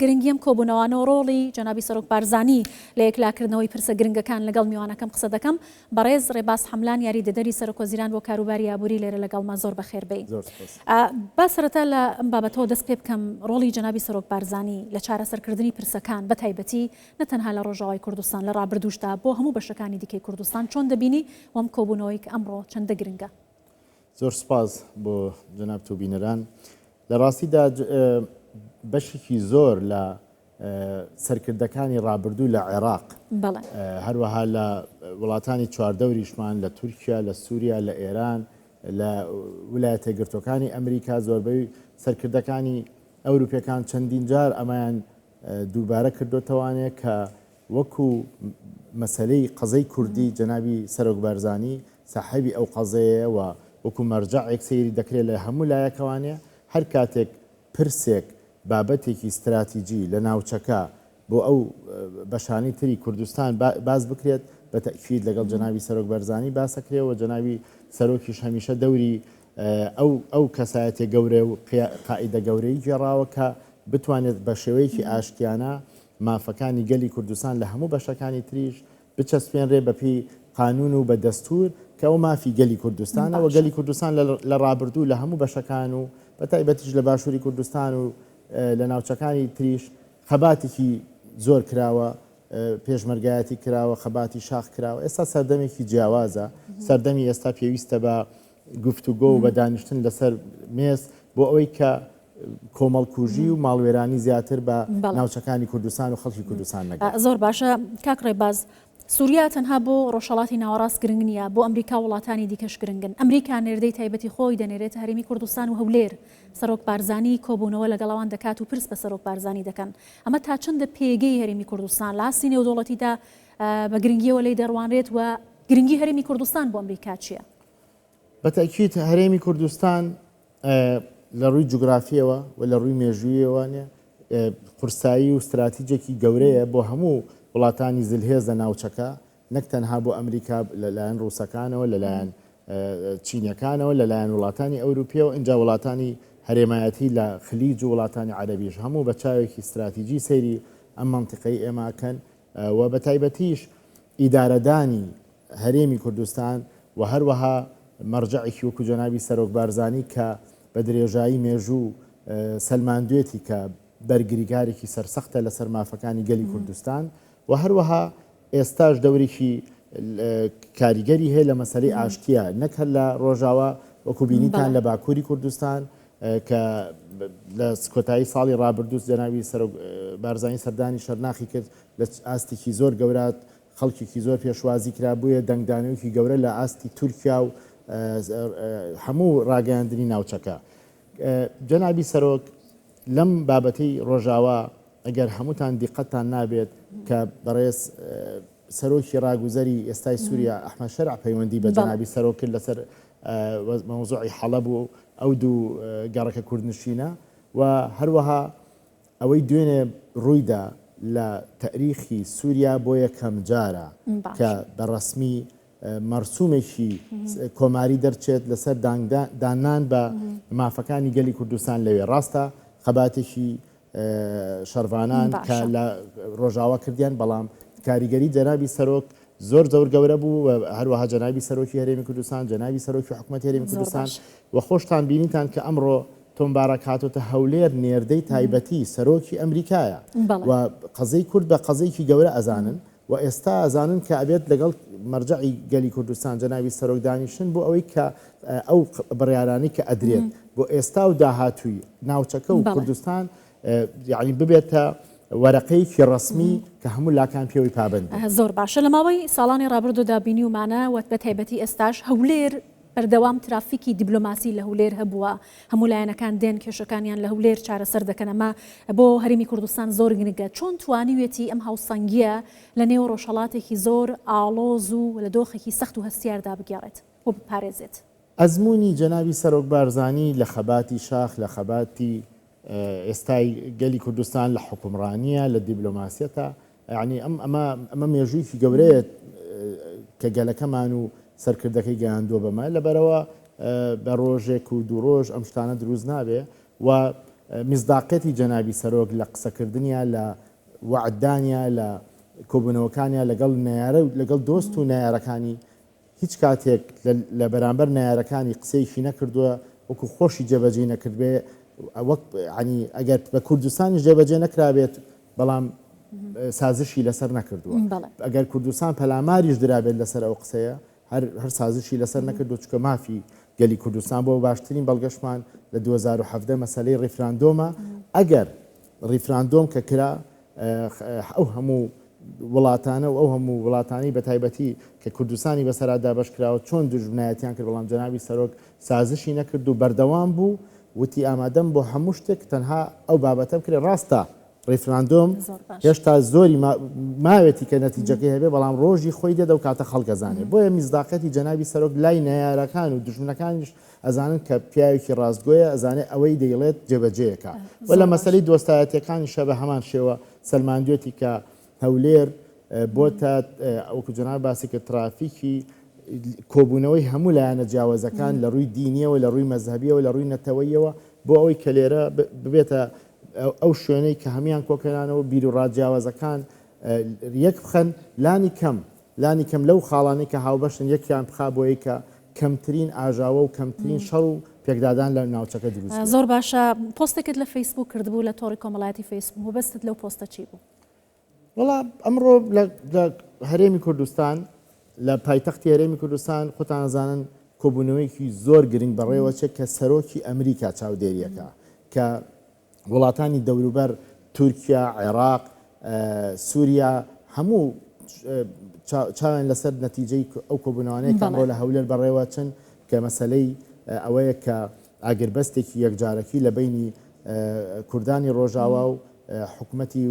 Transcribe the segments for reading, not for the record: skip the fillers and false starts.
گرنگیم کۆبوونەوانە و ڕۆڵی جەنابی سەرۆک بارزانی لە یەکلاکردنەوەی پرسە گرنگەکان لەگەڵ میوانەکەم قسە دەکەم. بەڕێز ڕێباز حەملان یاریدەدەری سەرۆکوەزیران بۆ کاروباری ئابووری لێرە لەگەڵمان زۆر بەخێر بێی. با سەرەتا لە ئەم بابەتەوە دەست پێ بکەم ڕۆڵی جەنابی سەرۆک بارزانی لە چارەسەرکردنی پرسەکان بە تایبەتی نەتەنها لە ڕۆژاوای کوردستان لە ڕابردووشدا بۆ هەموو بەشەکانی دیکەی کوردستان چۆن دەبینی وەم کۆبوونەوەی کە ئەمڕۆ چەندە گرنگە. زۆر سپاس بۆ جەناب توبینەران. لە ڕاستیدا بەشێکی زۆر لە سەرکردەکانی ڕابردوو لە عێراق هەروەها لە وڵاتانی چواردەوریشمان لە تورکیا لە سووریا لە ئێران لە ویلایەتە یەکگرتووەکانی ئەمریکا زۆربەی سەرکردەکانی ئەوروپیەکان چەندین جار ئەمایان دووبارە کردوتەوانێت کە وەکو مەسەلەی قەزەی کوردی جەنابی سەرۆک بارزانی ساحەبی ئەو قەزەیە و وەکو مەرجەعێک سەیری دەکرێت لە هەموو لایەکەوانێ هەر کاتێک پرسێک بابەتێکی استراتیجی لە ناوچەکە بۆ ئەو بەشانی تری کوردستان باز بکرێت بە تەکید لەگەڵ جەنابی سەرۆک بارزانی باسەکرێەوە. جەنابی سەرۆکیش هەمیشە دەوری ئەو کەسایەتێ گەورە و قائیدە گەورەی گێڕاوە کە بتوانێت بە شێوەیەکی ئاشتیانە مافەکانی گەلی کوردستان لە هەموو بەشەکانی تریش بچەسپێنرێ بەپی قانون و بە دەستور کە ئەو مافی گەلی کوردستانە و گەلی کوردستان لە ڕابردوو لە هەموو بەشەکان و بە تایبەتیش لە باشووری کوردستان و لە ناوچەکانی تریش خەباتێکی زۆر کراوە، پێشمەرگایەتی کراوە، خەباتی شاخ کراوە. ئێستا سەردەمێکی جیاوازە، سەردەمی ئێستا پێویستە بە گفتوگۆ و بە دانیشتن لەسەر مێز بۆ ئەوەی کە کۆمەڵکوژی و ماڵوێرانی زیاتر بە ناوچەکانی کوردستان و خەڵکی کوردستان نەگەن. زۆر باشە کاک ڕێباز. سووریا تەنها بۆ ڕۆژهەڵاتی ناوەڕاست گرنگ نییە، بۆ ئەمریکا وڵاتانی دیکەش گرنگن. ئەمریکا نێردەی تایبەتی خۆی دەنێرێت هەرێمی کوردستان و هەولێر. سەرۆک بارزانی کۆبوونەوە لەگەڵەوان دەکات و پرس بە سەرۆک بارزانی دەکەن. ئەمە تا چەندە پێگەی هەرێمی کوردستان لە ئاستی نێودوڵەتیدا بە گرنگیەوە لێی دەڕوانرێت و گرنگی هەرێمی کوردستان بۆ ئەمریکا چییە؟ بە تاکید هەرێمی کوردستان لە ڕووی جوگرافیەوە و لە ڕووی مێژوویەوەنێ قورسایی و استراتیجێکی گەورەیە بۆ هەموو وڵاتانی زلهێزە ناوچەکە، نەک تەنها بۆ ئەمریکا لەلایەن ڕووسەکانەوە لەلایەن چینیەکانەوە لەلایەن وڵاتانی ئەوروپیەوە اینجا وڵاتانی هەرێمایەتی لە خلیج و وڵاتانی عەرەبیش هەموو بە چاوێکی استراتیجی سەیری ئەم مەنتیقەی ئێماکەن و بە تایبەتیش ئیدارەدانی هەرێمی کوردستان و هەروەها مەرجەعێکی وەکو جەنابی سەرۆک بارزانی کە بە درێژایی مێژوو سەلماندوێتی کە بەرگریگارێکی سەرسەختە لەسەر مافەکانی گەلی کوردستان و هەروەها ئێستاش دەورێکی کاریگەری هەیە لە مەسەلەی ئاشتیە، نەک لە ڕۆژاوە وەکو بینیتان لە باکووری کوردستان کە لە کۆتایی ساڵی ڕابردوو جەنابی سەرۆک بارزانی سەردانی شەرناخی کرد لە ئاستێکی زۆر گەورات خەڵکێکی زۆر پێشوازی کرابوویە دەنگدانەوەیکی گەورە لە ئاستی تورکیا و هەموو ڕاگەیاندنی ناوچەکە. جەنابی سەرۆک لەم بابەتەی ڕۆژاوە ئەگەر هەمووتان دیقەتان نابێت کە بەڕێز سەرۆکی ڕاگوزەری ئێستای سووریا ئەحمەد شەرع پەیوەندی بە جەنابی سەرۆک کرد لەسەر مەوزوعی حەڵەب و ئەو دوو گەڕەکە کوردنشینە و هەروەها ئەوەی دوێنێ ڕوویدا لە تاریخی سووریا بۆ یەکەم جارە کە بەڕەسمی مەرسومێکی کۆماری دەرچێت لەسەر دانان بە مافەکانی گەلی کوردستان لەوێ. ڕاستە خەباتێکی شەڕڤانان کە لە ڕۆژاوا کردیان، بەڵام کاریگەری جەنابی سەرۆک زۆر زۆر گەورە بوو و هەروەها جەنابی سەرۆکی هەرێمی کوردستان، جەنابی سەرۆکی حکوومەتی هەرێمی کوردستان و خۆشتان بینیتان کە ئەمڕۆ تۆمبارە کاتۆتە هەولێر نێردەی تایبەتی سەرۆکی ئەمریکایە و قەزەی کورد بە قەزەیەکی گەورە ئەزانن و ئێستا ئەزانن کە ئەبێت لەگەڵ مەرجەعی گەلی کوردستان جەنابی سەرۆک دانیشتن بۆ ئەوەی کە ئەو بڕیارانی کە ئەدرێت بۆ ئێستا و داهاتووی ناوچەکە و کوردستان یعنی ببێتە وەرەقەیەکی ڕسمی کە هەموو لاکان پێوەی پابند. زۆر باشە. لە ماوەی ساڵانی ڕابردوودا بینی ومانە وەک بە تایبەتی ئێستاش هەولێر بەردەوام ترافیکی دیبلۆماسی لە هەولێر هەبووە، هەموو لایەنەکان دێن کێشەکانیان لە هەولێر چارەسەر دەکەن. ئەمە بۆ هەرێمی کوردستان زۆر گرنگە. چۆن توانیوێتی ئەم هاوسەنگیە لە نێو ڕۆژهەڵاتێکی زۆر ئاڵۆز و لە دۆخێکی سەخت و هەستیاردا بگێڕێت بۆ بپارێزێت؟ ئەزمموی جەنابی سەرۆک بارزانی لە خەباتی شاخ لە خەباتی ئێستای گەلی کوردستان لە حکومڕانیە لە دیبلۆماسیەتە، یعنی ئەمە مێژوویکی گەورەیە کە گەلەکەمان و سەرکردەکەی گەیاندووە بەمە لەبەرەوە بە ڕۆژێک و دوو ڕۆژ ئەم شتانە دروست نابێ و میزداقەتی جەنابی سەرۆک لە قسەکردنیە لە وعددانیا لە کۆبوونەوەکانیان لەگەڵ نارە لەگەڵ دۆست و نارەکانی هیچ کاتێک لە بەرامبەر نارەکانی قسەیشی نەکردووە وەکو خۆشی جێبەجێ نەکردبێ وەک عنی ئەگەر بە کوردستانی جێبەجێ نەکرابێت بەڵام سازشی لەسەر نەکردووە ئەگەر کوردستان پەلاماریش درابێت لەسەر ئەو قسەیە هەر سازشی لەسەر نەکردو چکە مافی گەلی کوردستان بۆ باشترین بەڵگەشمان لە 2017 مەسەلەی ڕیفراندۆمە ئەگەر ڕیفراندۆم کە کرا ئەو هەموو وڵاتانە و ئەو هەموو وڵاتانی بە تایبەتی کە کوردستانی بەسەرادا بەشکراوە چۆن دوژمنایەتیان کرد بەڵام جەنابی سەرۆک سازشی نەکرد و بەردەوام بوو وتی ئامادەم بۆ هەموو شتێک تەنها ئەو بابەتە بکرێ ڕاستە ڕیفراندۆم هێشتا زۆری ماوێتی کە نەتیجەکەی هەبێ بەڵام ڕۆژی خۆی دێدا و کاتە خەڵکەزانێ بۆیە میزداقەتی جەنابی سەرۆک لای نەیارەکان و دژمنەکانیش ئەزانن کە پیاوێکی ڕاستگۆیە ئەزانێ ئەوەی دەیڵێت جێبەجێیەکە و لە مەسەلەی دۆستایەتیەکانی شە بە هەمان شێوە سەلماندوێتی کە هەولێر بۆتە ئەوکو جەناب باسی کە ترافیکی کۆبوونەوەی هەموو لایەنە جیاوازەکان لە ڕووی دینیەوە لە ڕووی مەزهبیەوە لە ڕووی نەتەوەیەوە بۆ ئەوەی کە لێرە ببێتە ئەو شوێنەی کە هەمان کۆکەرانەوە بیر و ڕاجیاوازەکان یەک بخەن لانی کەم لەو خاڵانی کە هاوبەشن یەکیان بخا بۆی کە کەمترین ئاژاوە و کەمترین شەڕ و پێکدادان لە ناوچەکە دروست زۆر باشە پۆستێکت لە فەیسبوک کردبوو لە تۆڕی کۆمەڵایەتی فەیسبوک و بەستت لەو پۆستە چی بوو؟ وڵا ئەمڕۆ لە هەرێمی کوردستان لە پایتەختی هەرێمی کوردستان خۆتان ئەزانن کۆبوونەوەیەکی زۆر گرنگ بەڕێوە چێت کە سەرۆکی ئەمریکا چاودێریەکە کە وڵاتانی دەوروبەر تورکیا عێراق سووریا هەموو چاوێن لەسەر نەتیجەی ئەو کۆبوونەوانەیە کەمڕۆ لە هەولێر بەڕێوە چن کە مەسەلەی ئەوەیە کە ئاگربەستێکی یەکجارەکی لە بینی کوردانی ڕۆژاوا و حکوومەتی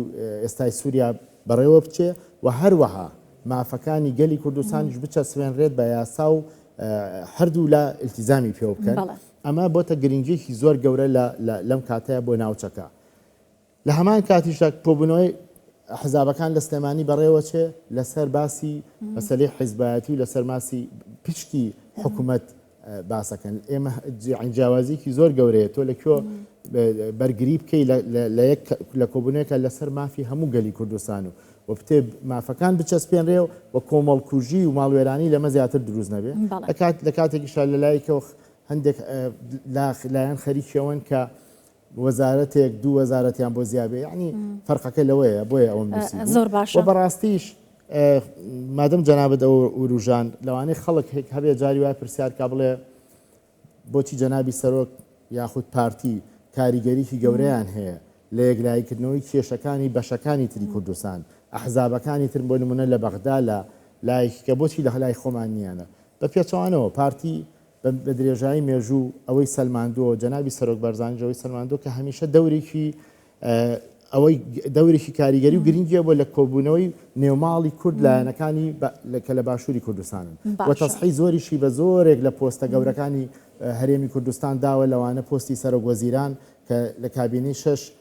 ئێستای سووریا بەڕێوە بچێ و هەروەها مافەکانی گەلی کوردستانیش بچە سوێنرێت بە یاسا و هەردوو لە ئیلتیزامی پێوە بکەن ئەمە بۆتە گرنگیەکی زۆر گەورە لەم کاتەیە بۆ ناوچەکە لە هەمان کاتیشە کۆبوونەوەی حزابەکان لە سلێمانی بەڕێوە چێ لەسەر باسی مەسەلەی حیزبایەتی و لەسەر ماسی پشتی حکوومەت باسەکەن ئێمە جیاوازیکی زۆر گەورەیە تۆ لەکوێ بەرگری بکەی لە کۆبوونەیەکە لەسەر مافی هەموو گەلی کوردستان و بتێ مافەکان بچەسپێنرێ و کۆمەڵکوژی و ماڵوێرانی لەمە زیاتر دروست نەبێ لە کاتێکیشا لە لایەکەوە هەندێک لایەن خەریکیەوەن کە وەزارەتێک دوو وەزارەتیان بۆ زیابێ یعنی فەرقەکە لەوەیە بۆیە ئەوم زۆر باشە و بەڕاستیش مادەم جەنابەت ئەو وروژان لەوانەیە خەڵک هەبێ جاری وای پرسیارکە بڵێ بۆچی جەنابی سەرۆک یاخود پارتی کاریگەریکی گەورەیان هەیە لە یەکلایکردنەوەی کێشەکانی بەشەکانی تری کوردستان ئەحزابەکانی تر بۆ نمونە لە بەغدا لە لایەکە بۆچی لە لای خۆمان نیانە بە پێچەوانەوە پارتی بە درێژایی مێژوو ئەوەی سەلماندووە جەنابی سەرۆک بەرزانجەوەی سەلماندوو کە هەمیشە دەورێکی کاریگەری و گرنگیە بۆ لە کۆبوونەوەی نێوماڵی کورد لایەنەکانی کە لە باشووری کوردستانن و تەسحی زۆریشی بە زۆرێک لە پۆستە گەورەکانی هەرێمی کوردستان داوە لەوانە پۆستی سەرۆک وەزیران کە لە کابینەی 6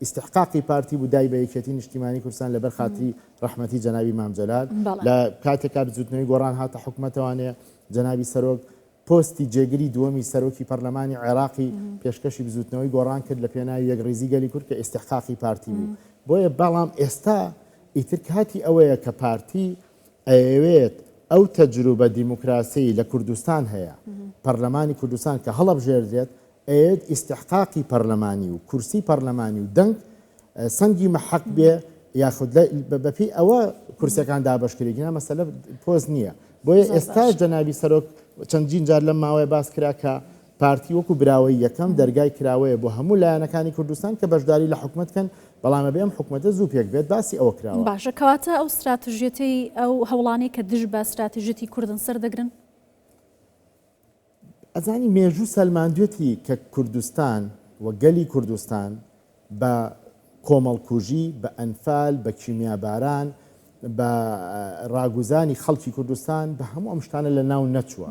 استحقاقی پارتی بوو دای بە یەکێتی نیشتیمانی کوردستان لەبەر خاتری ڕەحمەتی جەنابی مامجەلال لە کاتێکا بزوتنەوەی گۆڕان هاتە حکوومەتەوانەیە جەنابی سەرۆک پۆستی جێگری دووەمی سەرۆکی پەرلەمانی عێراقی پێشکەشی بزوتنەوەی گۆڕان کرد لە پێناوی یەکڕێزی گەلی کورد کە استحقاقی پارتی بوو بۆیە بەڵام ئێستا ئیتر کاتی ئەوەیە کە پارتی ئەوێت ئەو تەجروبە دیموکراسی لە کوردستان هەیە پەرلەمانی کوردستان کە هەڵەبژێردێت ئەوێت استحقاقی پەرلەمانی و کورسی پەرلەمانی و دەنگ سەنگی مەحەق بێ یاخود بەپی ئەوە کورسەکان دابەشکرێکیە مەسەلە پۆز نییە بۆیە ئێستا جەنابی سەرۆک چەندین جار لەم ماوەیە باس کرا کە پارتی وەکو براوەی یەکەم دەرگای کراوەیە بۆ هەموو لایەنەکانی کوردستان کە بەشداری لە حکوومەتکەن بەڵامە بێ ئەم حکوومەتە زوو پێک بێت باسی ئەوە کراوە باشە کەواتە ئەو استراتژیەتی ئەو هەوڵانەی کە دژ بە استراتژیەتی کوردن سەردەگرن ئەزانی مێژوو سەلماندوێتی کە کوردستان و گەلی کوردستان بە کۆمەڵکوژی بە ئەنفال بە کیمیاباران بە ڕاگوزانی خەڵکی کوردستان بە هەموو ئەم شتانە لە ناو نەچووە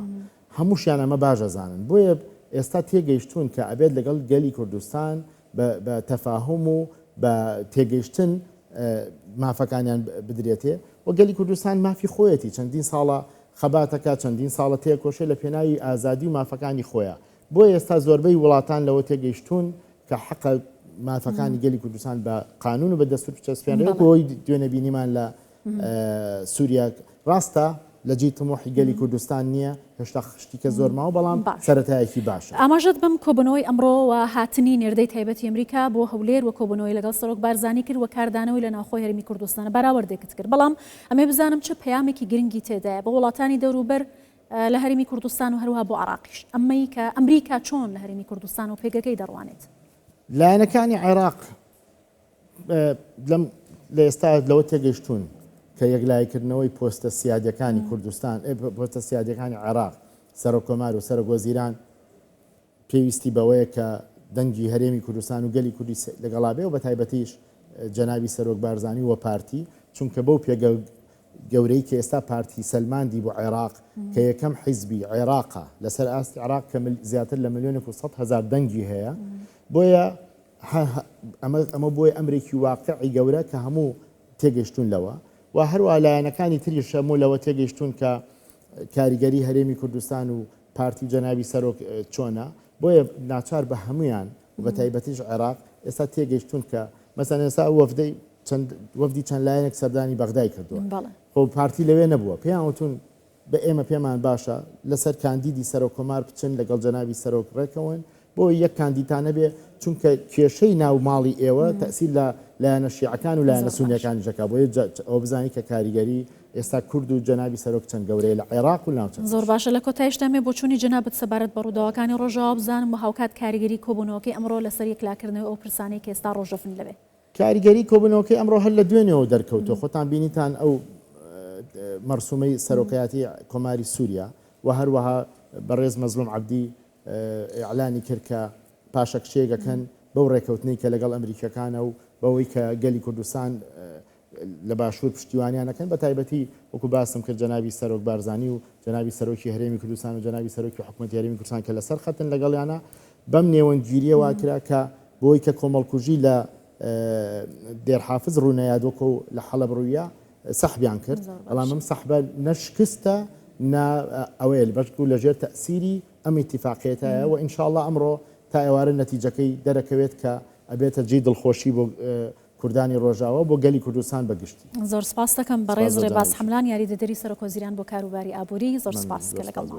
هەمووشیان ئەمە باشەزانن بۆیە ئێستا تێگەیشتون کە ئەبێت لەگەڵ گەلی کوردستان بە تەفاهم و بە تێگەیشتن مافەکانیان بدرێتێ و گەلی کوردستان مافی خۆیەتی چەندین ساڵە خەباتەکە چەندین ساڵە تێکۆشێ لە پێناوی ئازادی و مافەکانی خۆیە بۆ ئێستا زۆربەی وڵاتان لەوە تێگەیشتون کە حەقە مافەکانی گەلی کوردستان بە قانون و بە دەستور بچەسپێنرێت بۆی دوێنە بینیمان لە سووریا ڕاستە لە جێی تمۆحی گەلی کوردستان نییە هێشتا خشتیکە زۆر ماوە بەڵام سەرەتایەکی باشە. ئاماژەت بم کۆبنەوەی ئەمڕۆ و هاتنی نێردەی تایبەتی ئەمریکا بۆ هەولێر و کۆبنەوەی لەگەڵ سەرۆک بارزانی کرد و کاردانەوەی لە ناوخۆی هەرێمی کوردستانە بەراوردێکت کرد بەڵام ئەمێ بزانم چه پەیامێکی گرنگی تێدایە بە وڵاتانی دەوروبەر لە هەرێمی کوردستان و هەروها بۆ عراقیش ئەمەی کە ئەمریکا چۆن لە هەرێمی کوردستان و پێگەکەی دەڕوانێت. لایەنەکانی عێراق لە ئێستا لەوە تێگەیشتون کە یەکلایکردنەوەی پۆستە سیادەکانی کوردستان پۆستە سیادەکانی عێراق سەرۆکۆمار و سەرۆگۆزیران پێویستی بەوەیە کە دەنگی هەرێمی کوردستان و گەلی کوردی لەگەڵابێ و بە تایبەتیش جەنابی سەرۆک بارزانی و پارتی چونکە بەو پێگە گەورەی کە ئێستا پارتی سەلماندی بۆ عێراق کە یەکەم حیزبی عێراقا لەسەر ئاستی عێراق کە زیاتر لە 1,100,000 دەنگی هەیە بۆیە ئەمە بۆی ئەمریکی واقعی گەورە کە هەموو تێگەشتون لەوە و هەروە لایەنەکانی تریش هەموو لەوە تێگەیشتون کە کاریگەری هەرێمی کوردستان و پارتی جەنابی سەرۆک چۆنە بۆیە ناچار بە هەمویان و بە تایبەتیش عێراق ئێستا تێگەیشتون کە مەسەن ئێستا وەفدی چەند لایەنێک سەردانی بەغدای کردووە خۆ پارتی لەوێ نەبووە پێیان وتون بە ئێمە پێمان باشە لەسەر کاندیدی سەرۆکۆمار بچن لەگەڵ جەنابی سەرۆک ڕێکەوەن بۆ یەک کاندیدانە بێ چونکە کێشەی ناو ماڵی ئێوە تەسیل لە لایەنە شیعەکان و لایەنە سونیەکانی جەکا بۆیە ئەوە بزانی کە کاریگەری ئێستا کورد و جەنابی سەرۆک چەند گەورەیە لە عێراق و ناوچەند زۆر باشە لە کۆتایشتامێ بۆ چوونی جەنابەت سەبارەت بە ڕووداوەکانی ڕۆژاوا بزانم و هاوکات کاریگەری کۆبوونەوەکەی ئەمڕۆ لەسەر یەکلاکردنەوەی ئەو پرسانەی کە ئێستا ڕۆژەفن لەوێ کاریگەری کۆبوونەوەکەی ئەمڕۆ هەر لە دوێنێەوە دەرکەوتەوە خۆتان بینیتان ئەو مەرسومەی سەرۆکایەتی کۆماری سووریا و هەروەها بەڕێز مەزلوم عەبدی ئیعلانی کرد کە پاشەکشێگەکەن بەو ڕێکەوتنی کە لەگەڵ ئەمریکەکانە و بەوەی کە گەلی کوردستان لە باشوور پشتیوانیانەکەن بە تایبەتی وەکو باسم کرد جەنابی سەرۆک بارزانی و جەنابی سەرۆکی هەرێمی کوردستان و جەنابی سەرۆکی حکوومەتی هەرێمی کوردستان کە لەسەر خەتن لەگەڵیانە بەم نێوەنگیریە وا کرا کە بۆی کە کۆمەڵکوژی لە دێرحافز ڕوونەیادۆکە و لە حەڵەب ڕوویە سەحبیان کرد بەڵام ئەم سەحبە نەشکستە ئەوەیە بەشکو لەژێر تەسیری ئەم ئیتیفاقیەتەیە و ئینشاءڵڵا ئەمڕۆ تا ئێوارە نەتیجەکەی دەرەکەوێت کە ئەبێتە جێی دڵخۆشی بۆ کوردانی ڕۆژاوە بۆ گەلی کوردستان بەگشتی. زۆر سپاس دەکەم بەڕێز ڕێباز حەملان یاریدەدەری سەرۆکوەزیران بۆ کاروباری ئابووری زۆر سپاس کە لەگەڵمان